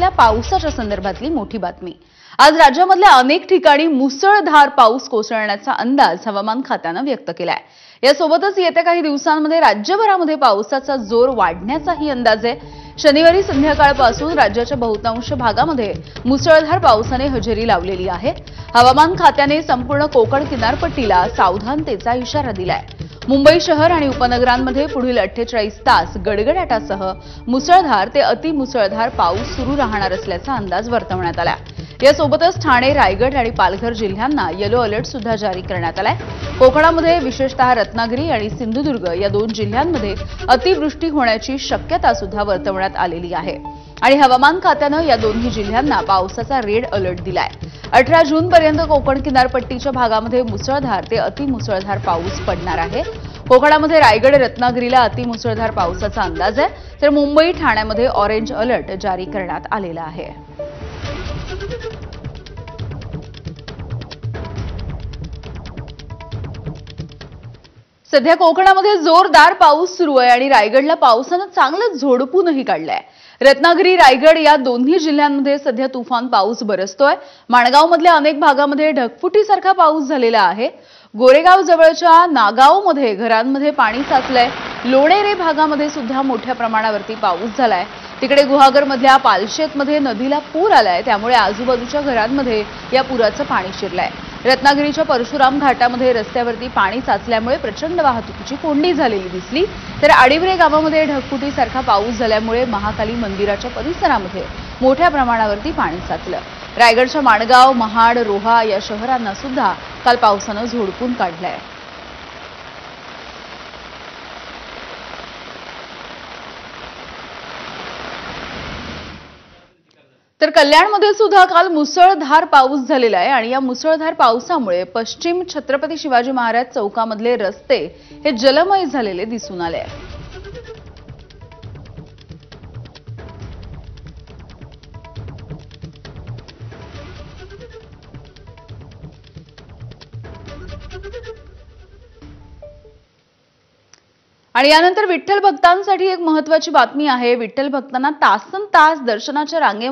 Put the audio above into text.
येणाऱ्या पावसाच्या संदर्भातली मोठी बातमी। आज राज्यामधल्या अनेक ठिकाणी मुसळधार पाऊस कोसळण्याचा अंदाज हवामान खात्याने व्यक्त केलाय। यासोबतच येत्या काही दिवसांमध्ये राज्यभरामध्ये पावसाचा जोर वाढण्याचाही अंदाज आहे। शनिवारी संध्याकाळपासून राज्याच्या बहुतांश भागामध्ये मुसळधार पावसाने हजेरी लावलेली आहे। हवामान खात्याने संपूर्ण कोकण किनारपट्टीला सावधानतेचा इशारा दिलाय। मुंबई शहर आणि उपनगरांमध्ये पुढील 48 तास गडगडाटासह मुसळधार ते अतिमुसळधार पाऊस सुरू राहणार असल्याचा अंदाज वर्तवण्यात आला। यासोबतच ठाणे, रायगड आणि पालघर जिल्ह्यांना येलो अलर्ट सुद्धा जारी करण्यात आलाय। कोकणामध्ये विशेषतः रत्नागिरी आणि सिंधुदुर्ग या दोन जिल्ह्यांमध्ये अतिवृष्टी होण्याची शक्यता सुद्धा वर्तवण्यात आलेली आहे आणि हवामान खात्याने या दोन्ही जिल्ह्यांना पावसाचा रेड अलर्ट दिलाय। 18 जून पर्यंत कोकण किनारपट्टीच्या भागामध्ये मुसळधार ते अतिमुसळधार पाऊस पडणार आहे। कोकणामध्ये रायगड, रत्नागिरीला अतिमुसळधार पावसाचा अंदाज आहे, तर मुंबई, ठाण्यामध्ये ऑरेंज अलर्ट जारी करण्यात आलेला आहे। सध्या कोकणामध्ये जोरदार पाऊस सुरू आहे आणि रायगडला पावसाने चांगलंच झोडपूनही काढलंय। रत्नागिरी, रायगड या दोन्ही जिल्ह्यांमध्ये सध्या तुफान पाऊस बरसतोय। माणगावमधल्या अनेक भागामध्ये ढगफुटीसारखा पाऊस झालेला आहे। गोरेगाव जवळच्या नागावमध्ये घरांमध्ये पाणी साचलंय। लोणेरे भागामध्ये सुद्धा मोठ्या प्रमाणावरती पाऊस झालाय। तिकडे गुहागरमधल्या पालशेतमध्ये नदीला पूर आलाय, त्यामुळे आजूबाजूच्या घरांमध्ये या पुराचं पाणी शिरलंय। रत्नागिरीच्या परशुराम घाटामध्ये रस्त्यावरती पाणी साचल्यामुळे प्रचंड वाहतुकीची कोंडी झालेली दिसली, तर आडिवरे गावामध्ये ढगफुटीसारखा पाऊस झाल्यामुळे महाकाली मंदिराच्या परिसरामध्ये मोठ्या प्रमाणावरती पाणी साचलं। रायगडच्या माणगाव, महाड, रोहा या शहरांना सुद्धा काल पावसानं झोडपून काढलंय। तर कल्याणमध्ये सुद्धा काल मुसळधार पाऊस झालेला आहे आणि या मुसळधार पावसामुळे पश्चिम छत्रपती शिवाजी महाराज चौकामधले रस्ते हे जलमय झालेले दिसून आले। आणि यानंतर विठ्ठल भक्तांसाठी एक महत्त्वाची बातमी आहे। विठ्ठल भक्तांना तासनतास दर्शनाच्या रांगेमध्ये